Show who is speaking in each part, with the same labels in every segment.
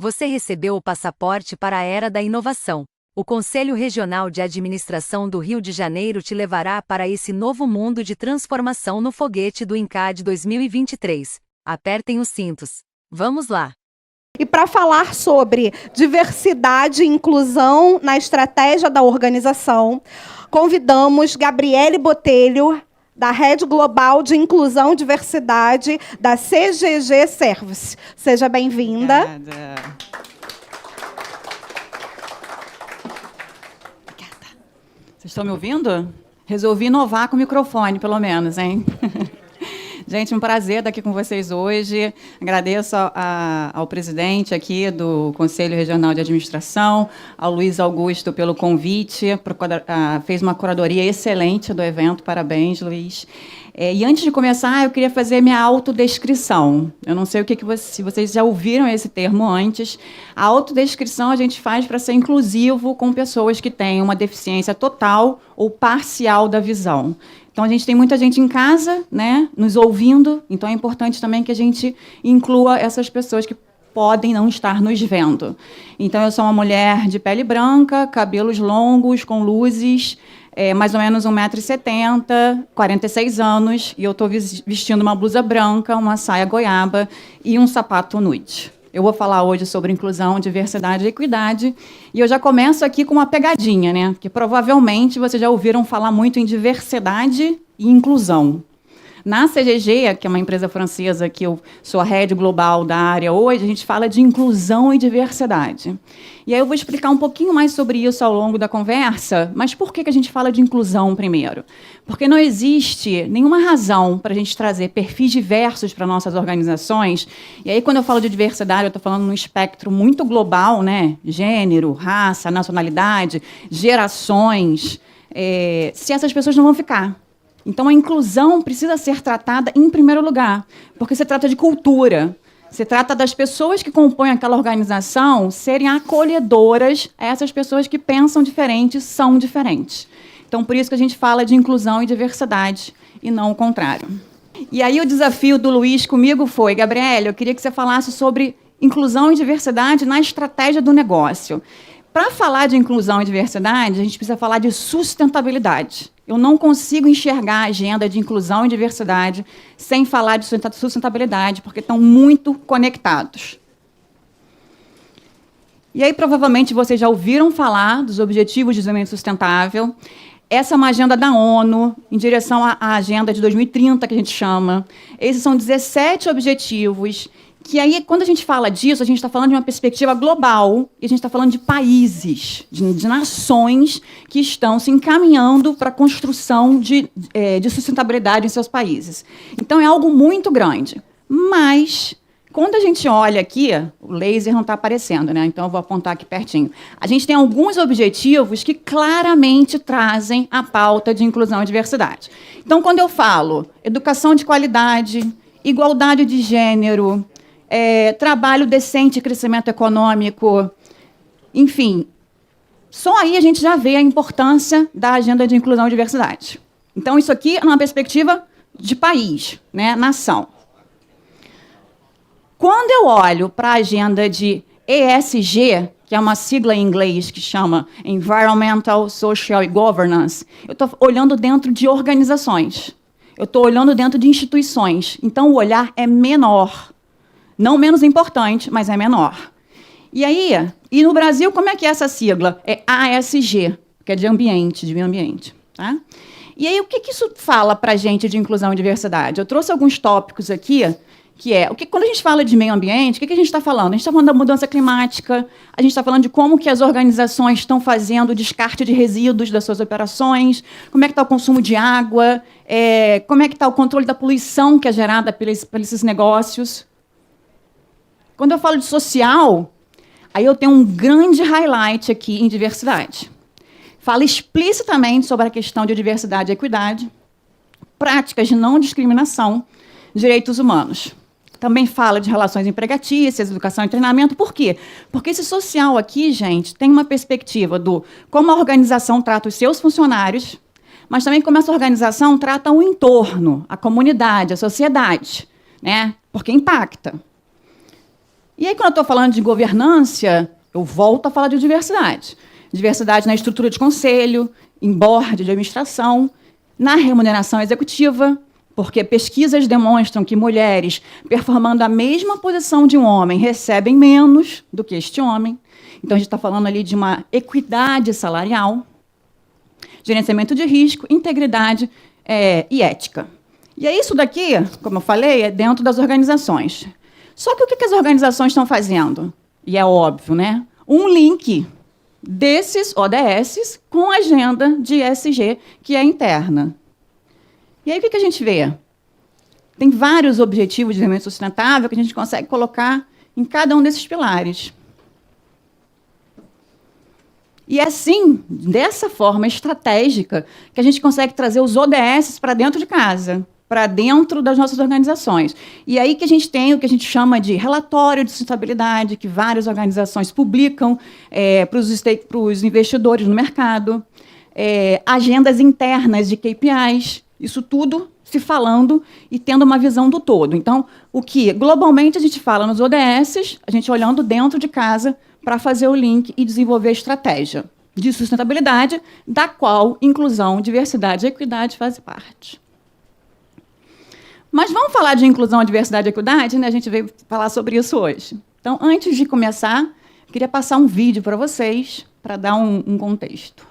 Speaker 1: Você recebeu o passaporte para a era da inovação. O Conselho Regional de Administração do Rio de Janeiro te levará para esse novo mundo de transformação no foguete do INCAD 2023. Apertem os cintos. Vamos lá!
Speaker 2: E para falar sobre diversidade e inclusão na estratégia da organização, convidamos Gabriele Botelho, da Rede Global de Inclusão e Diversidade da CGG Service. Seja bem-vinda.
Speaker 3: Obrigada. Vocês estão me ouvindo? Resolvi inovar com o microfone, pelo menos, hein? Gente, um prazer estar aqui com vocês hoje. Agradeço ao presidente aqui do Conselho Regional de Administração, ao Luiz Augusto, pelo convite. Fez uma curadoria excelente do evento. Parabéns, Luiz. E antes de começar, eu queria fazer minha autodescrição. Eu não sei se vocês já ouviram esse termo antes. A autodescrição a gente faz para ser inclusivo com pessoas que têm uma deficiência total ou parcial da visão. Então, a gente tem muita gente em casa, né, nos ouvindo, então é importante também que a gente inclua essas pessoas que podem não estar nos vendo. Então, eu sou uma mulher de pele branca, cabelos longos, com luzes, mais ou menos 1,70 m, 46 anos, e eu estou vestindo uma blusa branca, uma saia goiaba e um sapato nude. Eu vou falar hoje sobre inclusão, diversidade e equidade, e eu já começo aqui com uma pegadinha, né? Que provavelmente vocês já ouviram falar muito em diversidade e inclusão. Na CGG, que é uma empresa francesa que eu sou a rede global da área hoje, a gente fala de inclusão e diversidade. E aí eu vou explicar um pouquinho mais sobre isso ao longo da conversa, mas por que a gente fala de inclusão primeiro? Porque não existe nenhuma razão para a gente trazer perfis diversos para nossas organizações. E aí, quando eu falo de diversidade, eu estou falando num espectro muito global, né? Gênero, raça, nacionalidade, gerações, se essas pessoas não vão ficar. Então, a inclusão precisa ser tratada em primeiro lugar, porque se trata de cultura. Se trata das pessoas que compõem aquela organização serem acolhedoras a essas pessoas que pensam diferente, são diferentes. Então, por isso que a gente fala de inclusão e diversidade, e não o contrário. E aí, o desafio do Luiz comigo foi, Gabriele, eu queria que você falasse sobre inclusão e diversidade na estratégia do negócio. Para falar de inclusão e diversidade, a gente precisa falar de sustentabilidade. Eu não consigo enxergar a agenda de inclusão e diversidade sem falar de sustentabilidade, porque estão muito conectados. E aí, provavelmente, vocês já ouviram falar dos Objetivos de Desenvolvimento Sustentável. Essa é uma agenda da ONU, em direção à Agenda de 2030, que a gente chama. Esses são 17 objetivos que aí, quando a gente fala disso, a gente está falando de uma perspectiva global, e a gente está falando de países, de nações que estão se encaminhando para a construção de sustentabilidade em seus países. Então, é algo muito grande. Mas, quando a gente olha aqui, o laser não está aparecendo, né? Então eu vou apontar aqui pertinho. A gente tem alguns objetivos que claramente trazem a pauta de inclusão e diversidade. Então, quando eu falo educação de qualidade, igualdade de gênero, trabalho decente e crescimento econômico, enfim, só aí a gente já vê a importância da agenda de inclusão e diversidade. Então, isso aqui é uma perspectiva de país, né, nação. Quando eu olho para a agenda de ESG, que é uma sigla em inglês que chama Environmental, Social e Governance, eu estou olhando dentro de organizações. Eu estou olhando dentro de instituições. Então, o olhar é menor. Não menos importante, mas é menor. E aí, e no Brasil, como é que é essa sigla? É ASG, que é de ambiente, de meio ambiente. Tá? E aí, o que isso fala para a gente de inclusão e diversidade? Eu trouxe alguns tópicos aqui, quando a gente fala de meio ambiente, o que a gente está falando? A gente está falando da mudança climática, a gente está falando de como que as organizações estão fazendo o descarte de resíduos das suas operações, como é que está o consumo de água, como é que está o controle da poluição que é gerada por esses negócios. Quando eu falo de social, aí eu tenho um grande highlight aqui em diversidade. Fala explicitamente sobre a questão de diversidade e equidade, práticas de não discriminação, direitos humanos. Também fala de relações empregatícias, educação e treinamento. Por quê? Porque esse social aqui, gente, tem uma perspectiva do como a organização trata os seus funcionários, mas também como essa organização trata o entorno, a comunidade, a sociedade, né? Porque impacta. E aí, quando eu estou falando de governança, eu volto a falar de diversidade. Diversidade na estrutura de conselho, em board de administração, na remuneração executiva, porque pesquisas demonstram que mulheres performando a mesma posição de um homem recebem menos do que este homem. Então, a gente está falando ali de uma equidade salarial, gerenciamento de risco, integridade e ética. E é isso daqui, como eu falei, é dentro das organizações. Só que o que as organizações estão fazendo? E é óbvio, né? Um link desses ODS com a agenda de ESG, que é interna. E aí, o que a gente vê? Tem vários objetivos de desenvolvimento sustentável que a gente consegue colocar em cada um desses pilares. E é assim, dessa forma estratégica, que a gente consegue trazer os ODS para dentro de casa, para dentro das nossas organizações. E aí que a gente tem o que a gente chama de relatório de sustentabilidade, que várias organizações publicam para os investidores no mercado, agendas internas de KPIs, isso tudo se falando e tendo uma visão do todo. Então, o que globalmente a gente fala nos ODS, a gente olhando dentro de casa para fazer o link e desenvolver a estratégia de sustentabilidade, da qual inclusão, diversidade e equidade fazem parte. Mas vamos falar de inclusão, diversidade e equidade, né? A gente veio falar sobre isso hoje. Então, antes de começar, eu queria passar um vídeo para vocês, para dar um contexto.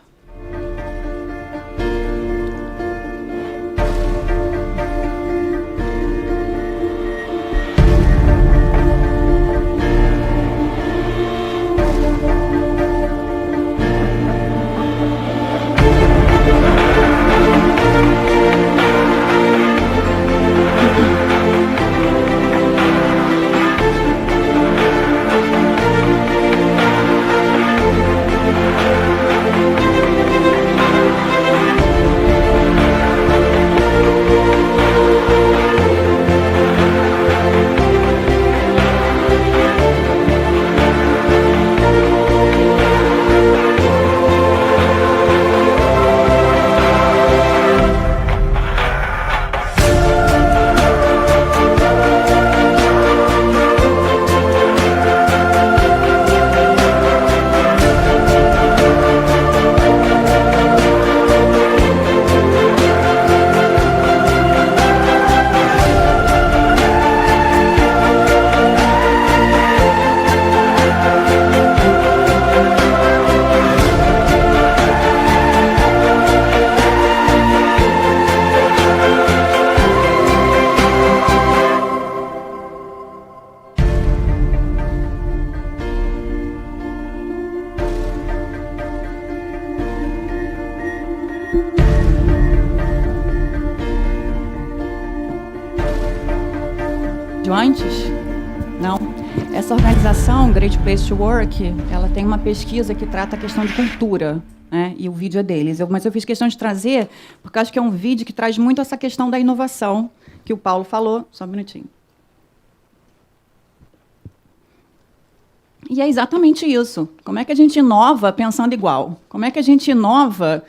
Speaker 3: Antes? Não. Essa organização, Great Place to Work, ela tem uma pesquisa que trata a questão de cultura, né? E o vídeo é deles. Mas eu fiz questão de trazer, porque acho que é um vídeo que traz muito essa questão da inovação, que o Paulo falou. Só um minutinho. E é exatamente isso. Como é que a gente inova pensando igual? Como é que a gente inova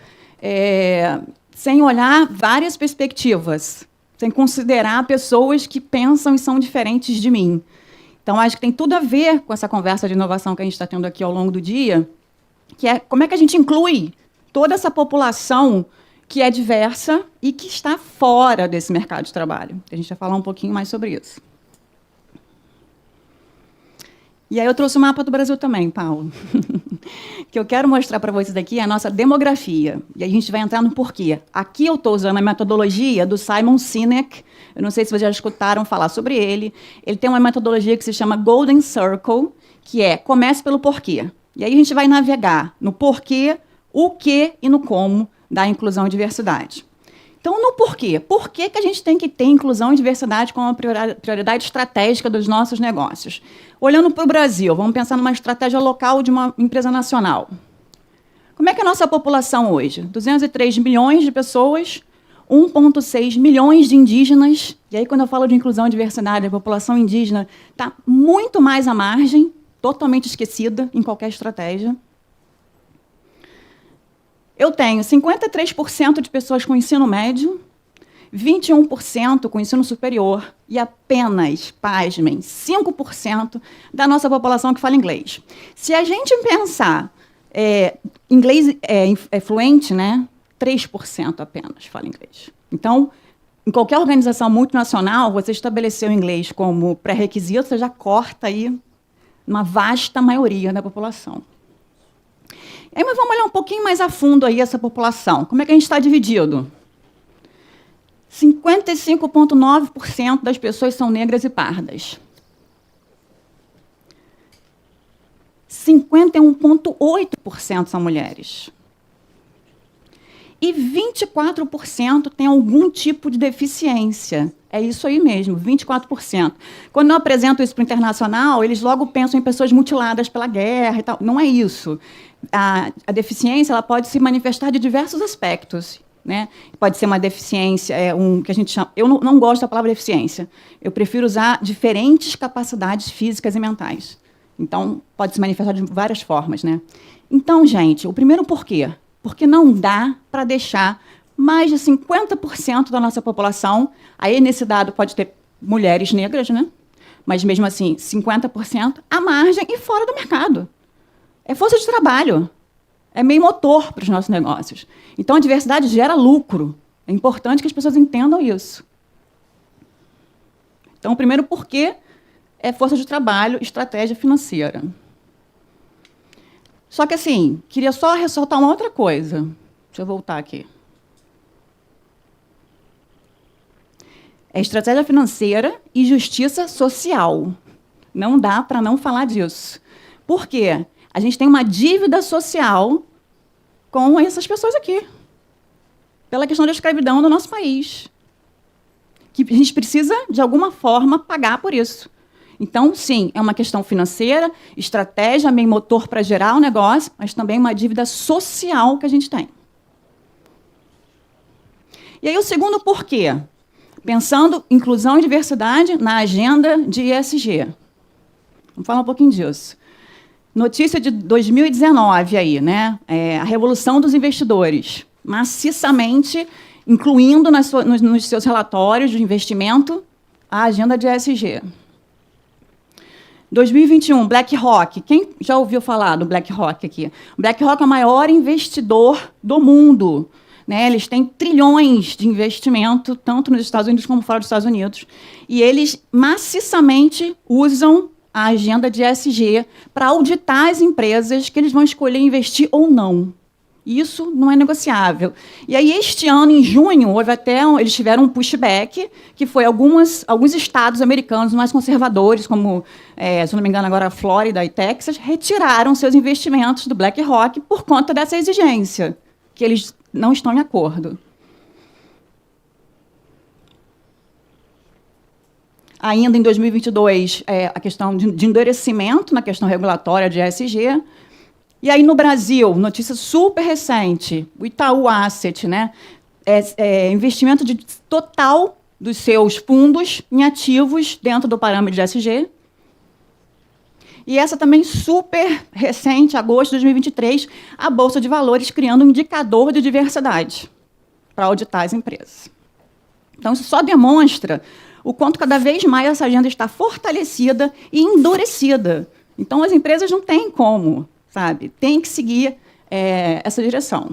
Speaker 3: sem olhar várias perspectivas? Sem considerar pessoas que pensam e são diferentes de mim. Então, acho que tem tudo a ver com essa conversa de inovação que a gente está tendo aqui ao longo do dia, que é como é que a gente inclui toda essa população que é diversa e que está fora desse mercado de trabalho. A gente vai falar um pouquinho mais sobre isso. E aí eu trouxe o mapa do Brasil também, Paulo. Que eu quero mostrar para vocês aqui é a nossa demografia. E a gente vai entrar no porquê. Aqui eu estou usando a metodologia do Simon Sinek. Eu não sei se vocês já escutaram falar sobre ele. Ele tem uma metodologia que se chama Golden Circle, que é comece pelo porquê. E aí a gente vai navegar no porquê, o que e no como da inclusão e diversidade. Então, no porquê. Por que a gente tem que ter inclusão e diversidade como uma prioridade estratégica dos nossos negócios? Olhando para o Brasil, vamos pensar numa estratégia local de uma empresa nacional. Como é que é a nossa população hoje? 203 milhões de pessoas, 1,6 milhões de indígenas. E aí, quando eu falo de inclusão e diversidade, a população indígena está muito mais à margem, totalmente esquecida em qualquer estratégia. Eu tenho 53% de pessoas com ensino médio, 21% com ensino superior e apenas, pasmem, 5% da nossa população que fala inglês. Se a gente pensar inglês fluente, né, 3% apenas fala inglês. Então, em qualquer organização multinacional, você estabeleceu o inglês como pré-requisito, você já corta aí uma vasta maioria da população. Aí, mas vamos olhar um pouquinho mais a fundo aí essa população. Como é que a gente está dividido? 55,9% das pessoas são negras e pardas. 51,8% são mulheres. E 24% têm algum tipo de deficiência. É isso aí mesmo, 24%. Quando eu apresento isso para o internacional, eles logo pensam em pessoas mutiladas pela guerra e tal. Não é isso. A deficiência ela pode se manifestar de diversos aspectos. Né? Pode ser uma deficiência, que a gente chama... Eu não gosto da palavra deficiência. Eu prefiro usar diferentes capacidades físicas e mentais. Então, pode se manifestar de várias formas. Né? Então, gente, o primeiro porquê? Porque não dá para deixar mais de 50% da nossa população, aí nesse dado pode ter mulheres negras, né? Mas mesmo assim, 50% à margem e fora do mercado. É força de trabalho. É meio motor para os nossos negócios. Então, a diversidade gera lucro. É importante que as pessoas entendam isso. Então, o primeiro porquê é força de trabalho, estratégia financeira. Só que, assim, queria só ressaltar uma outra coisa. Deixa eu voltar aqui. É estratégia financeira e justiça social. Não dá para não falar disso. Por quê? A gente tem uma dívida social com essas pessoas aqui, pela questão da escravidão do nosso país, que a gente precisa, de alguma forma, pagar por isso. Então, sim, é uma questão financeira, estratégia, meio motor para gerar o negócio, mas também uma dívida social que a gente tem. E aí o segundo porquê, pensando inclusão e diversidade na agenda de ESG. Vamos falar um pouquinho disso. Notícia de 2019 aí, né? A revolução dos investidores, maciçamente incluindo nos seus relatórios de investimento a agenda de ESG. 2021, BlackRock. Quem já ouviu falar do BlackRock aqui? O BlackRock é o maior investidor do mundo. Né? Eles têm trilhões de investimento, tanto nos Estados Unidos como fora dos Estados Unidos. E eles maciçamente usam a agenda de ESG para auditar as empresas que eles vão escolher investir ou não. Isso não é negociável. E aí, este ano, em junho, eles tiveram um pushback, que foi alguns estados americanos mais conservadores, como, se não me engano, agora a Flórida e Texas, retiraram seus investimentos do BlackRock por conta dessa exigência, que eles não estão em acordo. Ainda em 2022, a questão de endurecimento na questão regulatória de ESG. E aí, no Brasil, notícia super recente, o Itaú Asset, né? Investimento total dos seus fundos em ativos dentro do parâmetro de ESG. E essa também super recente, agosto de 2023, a Bolsa de Valores criando um indicador de diversidade para auditar as empresas. Então, isso só demonstra o quanto cada vez mais essa agenda está fortalecida e endurecida. Então, as empresas não têm como, sabe? Tem que seguir essa direção.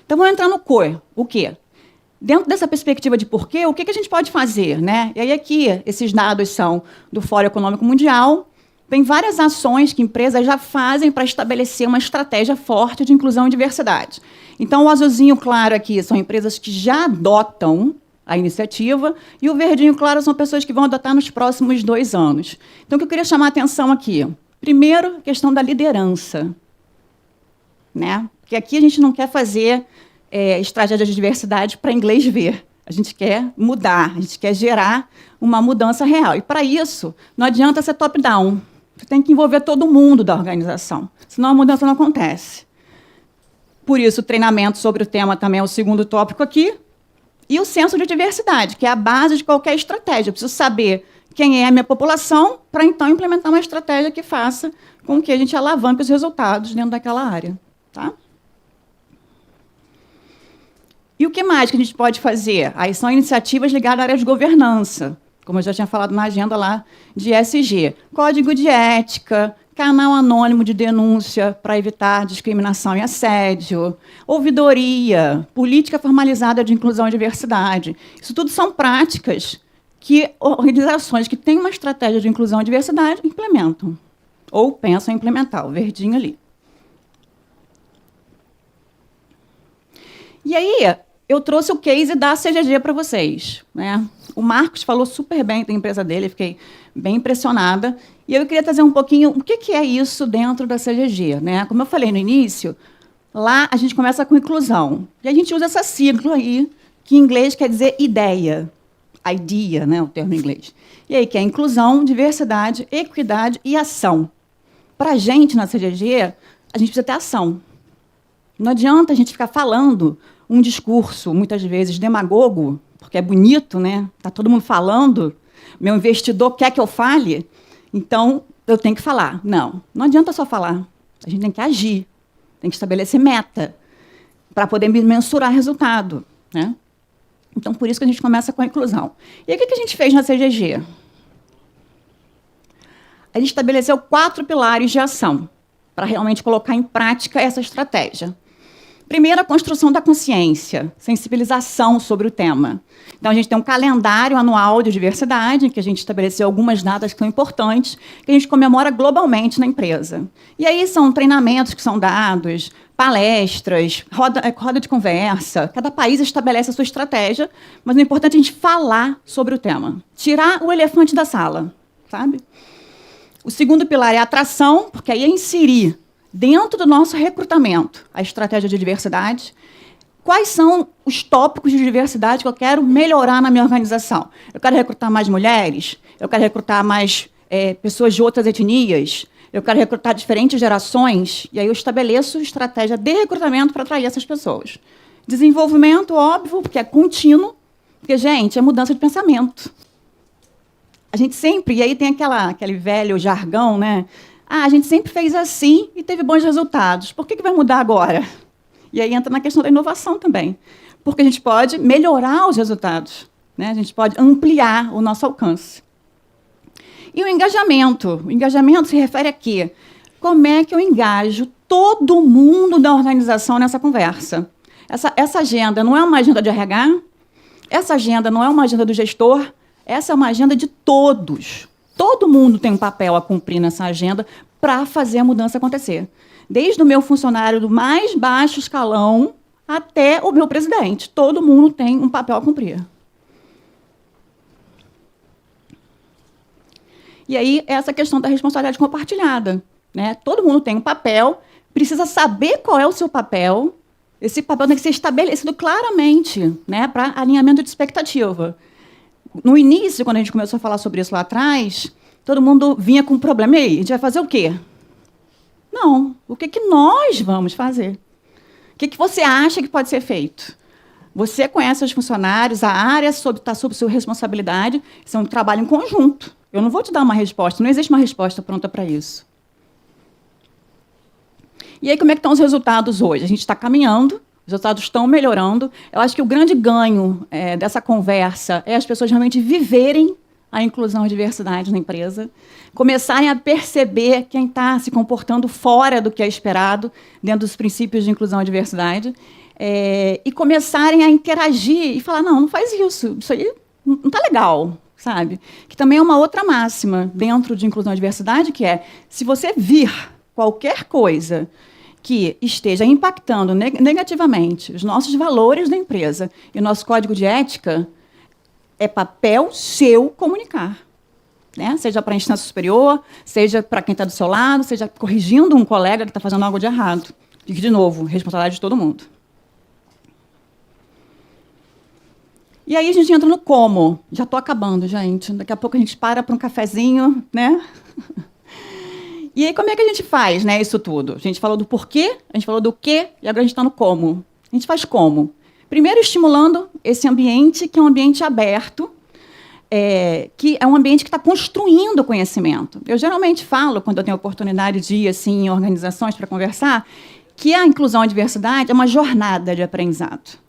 Speaker 3: Então, vamos entrar no core. O quê? Dentro dessa perspectiva de porquê, o que a gente pode fazer? Né? E aí, aqui, esses dados são do Fórum Econômico Mundial. Tem várias ações que empresas já fazem para estabelecer uma estratégia forte de inclusão e diversidade. Então, o azulzinho claro aqui são empresas que já adotam a iniciativa, e o verdinho claro são pessoas que vão adotar nos próximos 2 anos. Então, o que eu queria chamar a atenção aqui? Primeiro, a questão da liderança. Né? Porque aqui a gente não quer fazer estratégia de diversidade para inglês ver. A gente quer mudar, a gente quer gerar uma mudança real. E, para isso, não adianta ser top-down. Você tem que envolver todo mundo da organização, senão a mudança não acontece. Por isso, o treinamento sobre o tema também é o segundo tópico aqui. E o senso de diversidade, que é a base de qualquer estratégia. Eu preciso saber quem é a minha população para, então, implementar uma estratégia que faça com que a gente alavanque os resultados dentro daquela área. Tá? E o que mais que a gente pode fazer? Aí são iniciativas ligadas à área de governança, como eu já tinha falado na agenda lá de ESG. Código de ética, canal anônimo de denúncia para evitar discriminação e assédio, ouvidoria, política formalizada de inclusão e diversidade. Isso tudo são práticas que organizações que têm uma estratégia de inclusão e diversidade implementam, ou pensam em implementar, o verdinho ali. E aí, eu trouxe o case da CGG para vocês, né? O Marcos falou super bem da empresa dele, fiquei bem impressionada. E eu queria trazer um pouquinho o que é isso dentro da CGG, né? Como eu falei no início, lá a gente começa com inclusão. E a gente usa essa sigla aí, que em inglês quer dizer ideia. Idea, né, o termo em inglês. E aí, que é inclusão, diversidade, equidade e ação. Para a gente, na CGG, a gente precisa ter ação. Não adianta a gente ficar falando um discurso, muitas vezes, demagogo, porque é bonito, né? Está todo mundo falando, meu investidor quer que eu fale, então eu tenho que falar. Não, não adianta só falar. A gente tem que agir, tem que estabelecer meta para poder mensurar resultado, né? Então, por isso que a gente começa com a inclusão. E aí, o que a gente fez na CGG? A gente estabeleceu 4 pilares de ação para realmente colocar em prática essa estratégia. Primeiro, a construção da consciência, sensibilização sobre o tema. Então, a gente tem um calendário anual de diversidade, em que a gente estabeleceu algumas datas que são importantes, que a gente comemora globalmente na empresa. E aí são treinamentos que são dados, palestras, roda de conversa. Cada país estabelece a sua estratégia, mas o importante é a gente falar sobre o tema. Tirar o elefante da sala, sabe? O segundo pilar é a atração, porque aí é inserir dentro do nosso recrutamento a estratégia de diversidade. Quais são os tópicos de diversidade que eu quero melhorar na minha organização? Eu quero recrutar mais mulheres, eu quero recrutar mais pessoas de outras etnias, eu quero recrutar diferentes gerações, e aí eu estabeleço estratégia de recrutamento para atrair essas pessoas. Desenvolvimento, óbvio, porque é contínuo, porque, gente, é mudança de pensamento. A gente sempre, e aí tem aquele velho jargão, né? Ah, a gente sempre fez assim e teve bons resultados. Por que vai mudar agora? E aí entra na questão da inovação também. Porque a gente pode melhorar os resultados, né? A gente pode ampliar o nosso alcance. E o engajamento. O engajamento se refere a quê? Como é que eu engajo todo mundo da organização nessa conversa? Essa agenda não é uma agenda de RH, essa agenda não é uma agenda do gestor, essa é uma agenda de todos. Todo mundo tem um papel a cumprir nessa agenda para fazer a mudança acontecer. Desde o meu funcionário do mais baixo escalão até o meu presidente. Todo mundo tem um papel a cumprir. E aí, essa questão da responsabilidade compartilhada, né? Todo mundo tem um papel, precisa saber qual é o seu papel. Esse papel tem que ser estabelecido claramente, né, para alinhamento de expectativa. No início, quando a gente começou a falar sobre isso lá atrás, todo mundo vinha com um problema. E aí, a gente vai fazer o quê? Não. O que nós vamos fazer? O que você acha que pode ser feito? Você conhece os funcionários, a área está sob sua responsabilidade, isso é um trabalho em conjunto. Eu não vou te dar uma resposta, não existe uma resposta pronta para isso. E aí, como é que estão os resultados hoje? A gente está caminhando, os resultados estão melhorando. Eu acho que o grande ganho dessa conversa é as pessoas realmente viverem a inclusão e diversidade na empresa, começarem a perceber quem está se comportando fora do que é esperado, dentro dos princípios de inclusão e diversidade, e começarem a interagir e falar, não faz isso aí não está legal, sabe? Que também é uma outra máxima dentro de inclusão e diversidade, que é, se você vir qualquer coisa que esteja impactando negativamente os nossos valores da empresa e o nosso código de ética, é papel seu comunicar. Né? Seja para a instância superior, seja para quem está do seu lado, seja corrigindo um colega que está fazendo algo de errado. E, de novo, responsabilidade de todo mundo. E aí a gente entra no como. Já estou acabando, gente. Daqui a pouco a gente para um cafezinho, né? E aí, como é que a gente faz, né, isso tudo? A gente falou do porquê, a gente falou do quê, e agora a gente está no como. A gente faz como? Primeiro, estimulando esse ambiente, que é um ambiente aberto, que é um ambiente que está construindo conhecimento. Eu geralmente falo, quando eu tenho a oportunidade de ir assim, em organizações para conversar, que a inclusão e a diversidade é uma jornada de aprendizado.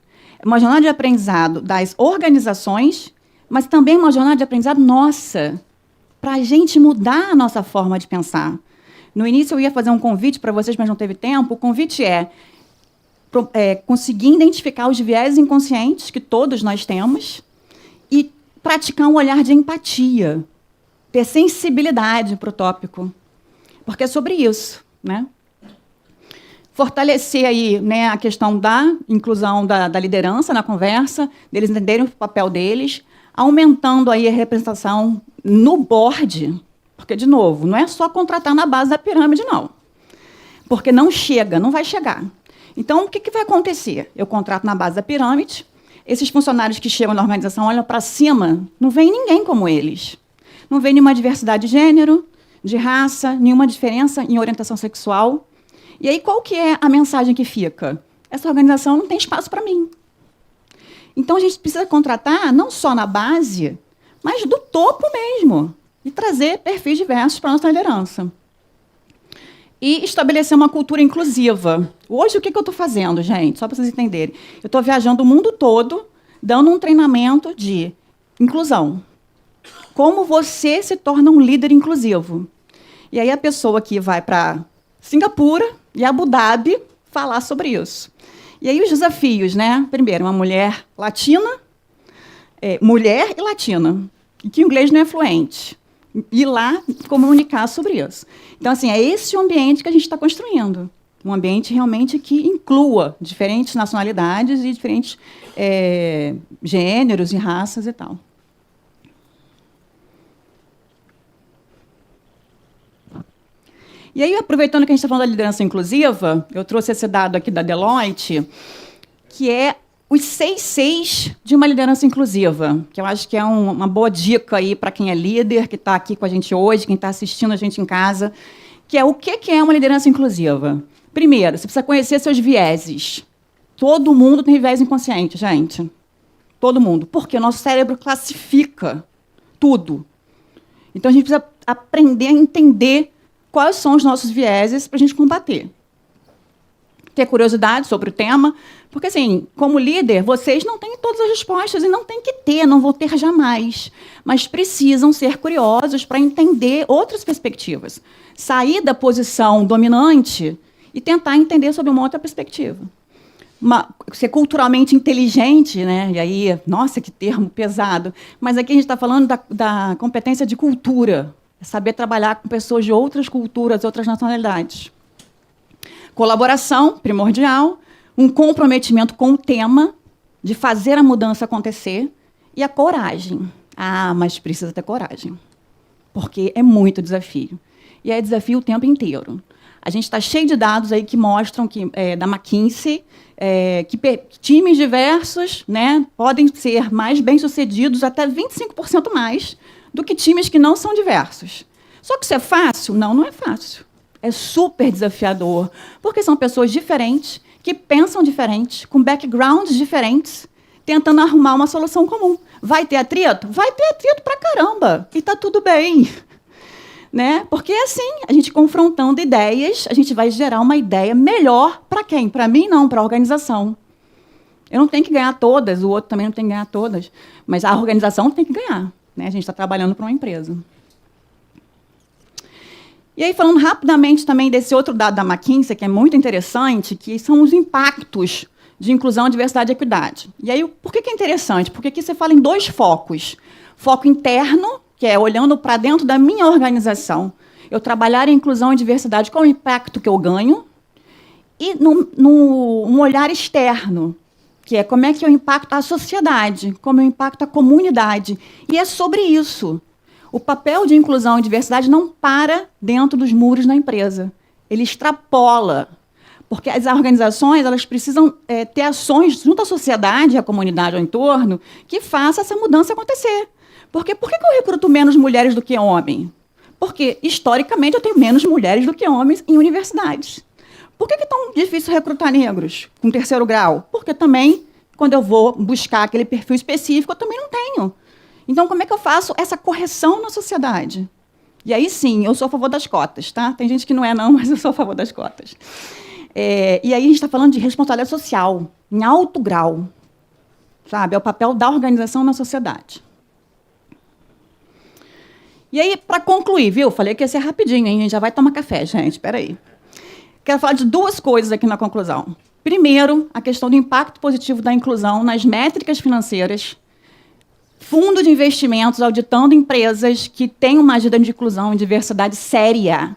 Speaker 3: uma jornada de aprendizado das organizações, mas também uma jornada de aprendizado nossa, para a gente mudar a nossa forma de pensar. No início eu ia fazer um convite para vocês, mas não teve tempo. O convite é conseguir identificar os viés inconscientes que todos nós temos e praticar um olhar de empatia, ter sensibilidade para o tópico, porque é sobre isso, né? Fortalecer aí, né, a questão da inclusão da liderança na conversa, deles entenderem o papel deles, aumentando aí a representação no board, porque, de novo, não é só contratar na base da pirâmide, não. Porque não chega, não vai chegar. Então, o que vai acontecer? Eu contrato na base da pirâmide, esses funcionários que chegam na organização olham para cima, não vem ninguém como eles. Não vem nenhuma diversidade de gênero, de raça, nenhuma diferença em orientação sexual. E aí, qual que é a mensagem que fica? Essa organização não tem espaço para mim. Então, a gente precisa contratar não só na base, mas do topo mesmo, e trazer perfis diversos para a nossa liderança. E estabelecer uma cultura inclusiva. Hoje, o que eu estou fazendo, gente? Só para vocês entenderem. Eu estou viajando o mundo todo, dando um treinamento de inclusão. Como você se torna um líder inclusivo. E aí a pessoa que vai para Singapura e Abu Dhabi falar sobre isso. E aí os desafios, né? Primeiro, uma mulher latina, mulher e latina, e que o inglês não é fluente. Ir lá comunicar sobre isso. Então, assim, é esse o ambiente que a gente está construindo. Um ambiente realmente que inclua diferentes nacionalidades e diferentes gêneros e raças e tal. E aí, aproveitando que a gente está falando da liderança inclusiva, eu trouxe esse dado aqui da Deloitte, que é os 6 Cs de uma liderança inclusiva, que eu acho que é uma boa dica aí para quem é líder, que está aqui com a gente hoje, quem está assistindo a gente em casa, que é o que é uma liderança inclusiva. Primeiro, você precisa conhecer seus vieses. Todo mundo tem viés inconsciente, gente. Todo mundo. Porque o nosso cérebro classifica tudo. Então, a gente precisa aprender a entender quais são os nossos vieses para a gente combater. Ter curiosidade sobre o tema, porque, assim, como líder, vocês não têm todas as respostas e não têm que ter, não vão ter jamais, mas precisam ser curiosos para entender outras perspectivas, sair da posição dominante e tentar entender sobre uma outra perspectiva. Ser culturalmente inteligente, né? E aí, nossa, que termo pesado, mas aqui a gente está falando da competência de cultura, saber trabalhar com pessoas de outras culturas, outras nacionalidades. Colaboração, primordial, um comprometimento com o tema, de fazer a mudança acontecer, e a coragem. Ah, mas precisa ter coragem, porque é muito desafio. E é desafio o tempo inteiro. A gente está cheio de dados aí que mostram, da McKinsey, que times diversos, né, podem ser mais bem-sucedidos, até 25% mais, do que times que não são diversos. Só que isso é fácil? Não, não é fácil. É super desafiador, porque são pessoas diferentes, que pensam diferente, com backgrounds diferentes, tentando arrumar uma solução comum. Vai ter atrito? Vai ter atrito pra caramba, e está tudo bem. Né? Porque, assim, a gente confrontando ideias, a gente vai gerar uma ideia melhor para quem? Para mim, não, para a organização. Eu não tenho que ganhar todas, o outro também não tem que ganhar todas, mas a organização tem que ganhar. Né? A gente está trabalhando para uma empresa. E aí, falando rapidamente também desse outro dado da McKinsey, que é muito interessante, que são os impactos de inclusão, diversidade e equidade. E aí, por que é interessante? Porque aqui você fala em 2 focos. Foco interno, que é olhando para dentro da minha organização. Eu trabalhar em inclusão e diversidade, qual é o impacto que eu ganho? E um olhar externo, que é como é que eu impacto a sociedade, como eu impacto a comunidade. E é sobre isso. O papel de inclusão e diversidade não para dentro dos muros da empresa. Ele extrapola. Porque as organizações elas precisam ter ações junto à sociedade, à comunidade ao entorno, que faça essa mudança acontecer. Porque por que eu recruto menos mulheres do que homens? Porque, historicamente, eu tenho menos mulheres do que homens em universidades. Por que é tão difícil recrutar negros com 3º grau? Porque também, quando eu vou buscar aquele perfil específico, eu também não tenho. Então, como é que eu faço essa correção na sociedade? E aí, sim, eu sou a favor das cotas, tá? Tem gente que não é, não, mas eu sou a favor das cotas. E aí a gente está falando de responsabilidade social, em alto grau. sabe? É o papel da organização na sociedade. E aí, para concluir, viu? Falei que ia ser rapidinho, hein? A gente já vai tomar café, gente. Espera aí. Quero falar de duas coisas aqui na conclusão. Primeiro, a questão do impacto positivo da inclusão nas métricas financeiras, fundo de investimentos auditando empresas que têm uma agenda de inclusão e diversidade séria.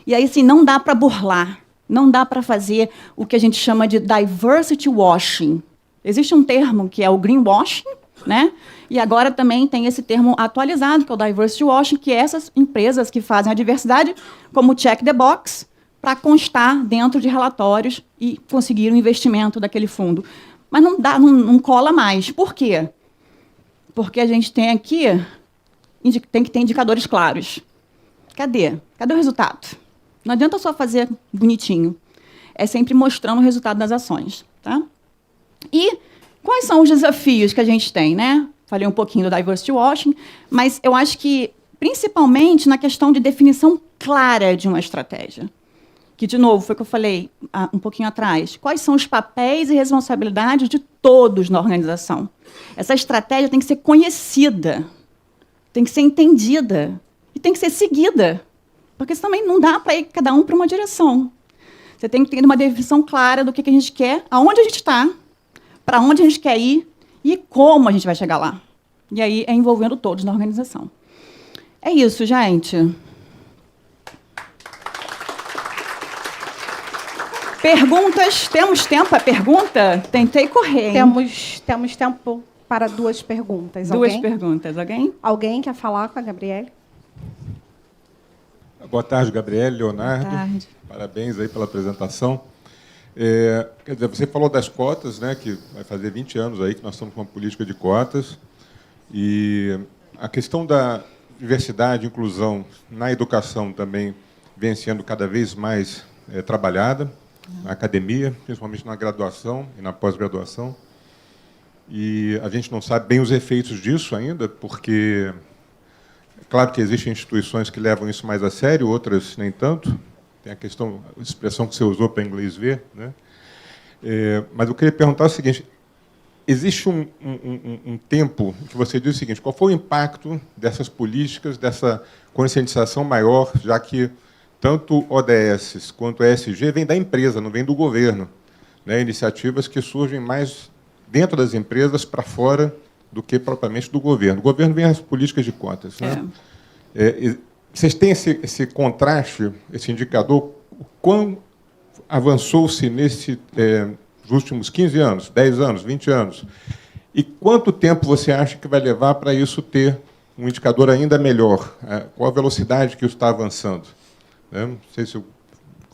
Speaker 3: E aí, sim, não dá para burlar, não dá para fazer o que a gente chama de diversity washing. Existe um termo que é o greenwashing, né? E agora também tem esse termo atualizado, que é o diversity washing, que é essas empresas que fazem a diversidade como check the box para constar dentro de relatórios e conseguir o investimento daquele fundo. Mas não dá, não cola mais. Por quê? Porque a gente tem aqui, tem que ter indicadores claros. Cadê? Cadê o resultado? Não adianta só fazer bonitinho. É sempre mostrando o resultado das ações. Tá? E quais são os desafios que a gente tem, né? Falei um pouquinho do diversity washing, mas eu acho que, principalmente, na questão de definição clara de uma estratégia. Que, de novo, foi o que eu falei um pouquinho atrás. Quais são os papéis e responsabilidades de todos na organização? Essa estratégia tem que ser conhecida, tem que ser entendida e tem que ser seguida. Porque também não dá para ir cada um para uma direção. Você tem que ter uma definição clara do que a gente quer, aonde a gente está, para onde a gente quer ir e como a gente vai chegar lá. E aí é envolvendo todos na organização. É isso, gente. Perguntas? Temos tempo para pergunta? Tentei correr, hein?
Speaker 2: Temos tempo para duas perguntas.
Speaker 3: Duas
Speaker 2: Alguém?
Speaker 3: perguntas. Alguém?
Speaker 2: Alguém quer falar com a Gabriele?
Speaker 4: Boa tarde, Gabriele, Leonardo.
Speaker 3: Boa tarde.
Speaker 4: Parabéns aí pela apresentação. Quer dizer, você falou das cotas, né, que vai fazer 20 anos aí que nós estamos com uma política de cotas. E a questão da diversidade e inclusão na educação também vem sendo cada vez mais trabalhada na academia, principalmente na graduação e na pós-graduação. E a gente não sabe bem os efeitos disso ainda, porque é claro que existem instituições que levam isso mais a sério, outras nem tanto. Tem a questão, a expressão que você usou para inglês ver, né? Mas eu queria perguntar o seguinte: existe um tempo que você diz o seguinte: qual foi o impacto dessas políticas, dessa conscientização maior, já que tanto ODS quanto ESG vem da empresa, não vem do governo, né? Iniciativas que surgem mais dentro das empresas para fora do que propriamente do governo. O governo vem as políticas de cotas, né? Vocês têm esse contraste, esse indicador, o quão avançou-se nesses últimos 15 anos, 10 anos, 20 anos? E quanto tempo você acha que vai levar para isso ter um indicador ainda melhor? Qual a velocidade que isso está avançando? Não sei se eu...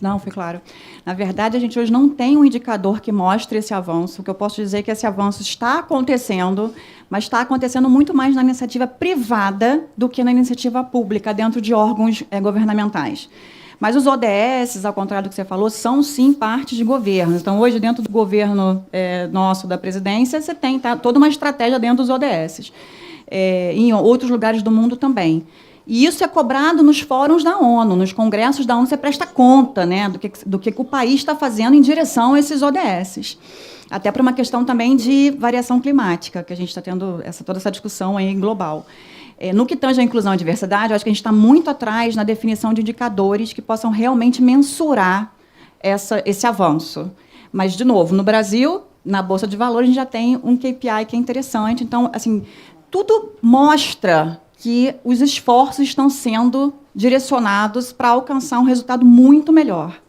Speaker 3: Não, foi claro. Na verdade, a gente hoje não tem um indicador que mostre esse avanço. O que eu posso dizer é que esse avanço está acontecendo, mas está acontecendo muito mais na iniciativa privada do que na iniciativa pública, dentro de órgãos governamentais. Mas os ODS, ao contrário do que você falou, são, sim, parte de governo. Então, hoje, dentro do governo nosso, da presidência, você tem toda uma estratégia dentro dos ODS. Em outros lugares do mundo também. E isso é cobrado nos fóruns da ONU, nos congressos da ONU, você presta conta, né, do que o país está fazendo em direção a esses ODS. Até para uma questão também de variação climática, que a gente está tendo toda essa discussão aí global. No que tange à inclusão e diversidade, eu acho que a gente está muito atrás na definição de indicadores que possam realmente mensurar esse avanço. Mas, de novo, no Brasil, na Bolsa de Valores, a gente já tem um KPI que é interessante. Então, assim, tudo mostra que os esforços estão sendo direcionados para alcançar um resultado muito melhor.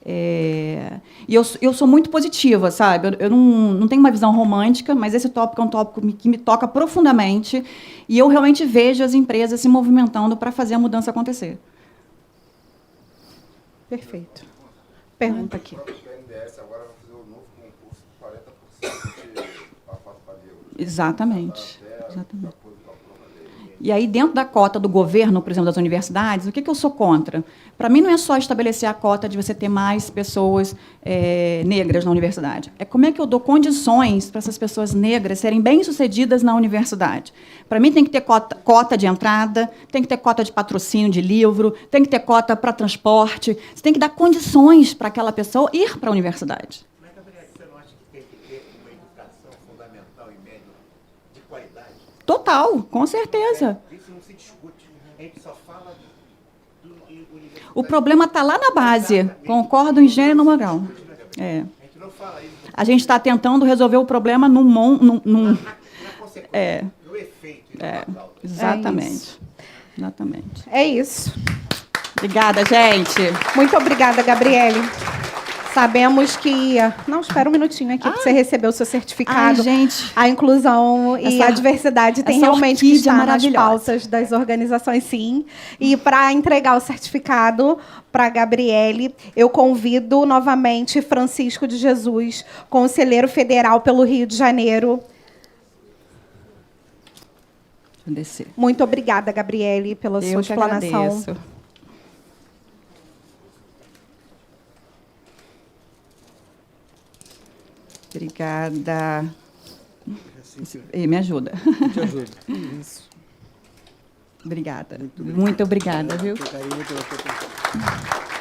Speaker 3: E eu sou muito positiva, sabe? Eu não tenho uma visão romântica, mas esse tópico é um tópico que me toca profundamente e eu realmente vejo as empresas se movimentando para fazer a mudança acontecer.
Speaker 2: Perfeito. Pergunta aqui.
Speaker 3: Exatamente. E aí, dentro da cota do governo, por exemplo, das universidades, o que eu sou contra? Para mim, não é só estabelecer a cota de você ter mais pessoas negras na universidade. É como é que eu dou condições para essas pessoas negras serem bem-sucedidas na universidade. Para mim, tem que ter cota de entrada, tem que ter cota de patrocínio de livro, tem que ter cota para transporte. Você tem que dar condições para aquela pessoa ir para a universidade.
Speaker 5: Mas, Gabriel, você não acha que tem que ter uma educação fundamental e média
Speaker 3: Total, com certeza.
Speaker 5: Isso não se discute. A gente só fala do universo.
Speaker 3: O problema está lá na base. Concordo em gênero e no moral. É.
Speaker 5: A gente não fala isso.
Speaker 3: A gente está tentando resolver o problema num
Speaker 5: Na consequência, no efeito. E não na causa.
Speaker 3: exatamente. Exatamente.
Speaker 2: É isso.
Speaker 3: Obrigada, gente.
Speaker 2: Muito obrigada, Gabriele. Sabemos que... Não, espera um minutinho aqui para você receber o seu certificado.
Speaker 3: Ai, gente.
Speaker 2: A inclusão e a diversidade tem
Speaker 3: essa
Speaker 2: realmente que
Speaker 3: orquídea
Speaker 2: estar nas
Speaker 3: maravilhosa.
Speaker 2: pautas das organizações, sim. E para entregar o certificado para a Gabriele, eu convido novamente Francisco de Jesus, conselheiro federal pelo Rio de Janeiro.
Speaker 3: Vou descer.
Speaker 2: Muito obrigada, Gabriele, pela sua
Speaker 3: Eu que
Speaker 2: explanação.
Speaker 3: agradeço. Obrigada. E me ajuda.
Speaker 6: Te ajudo. Isso.
Speaker 3: Obrigada. Muito obrigada, viu?
Speaker 6: Carinho pela tua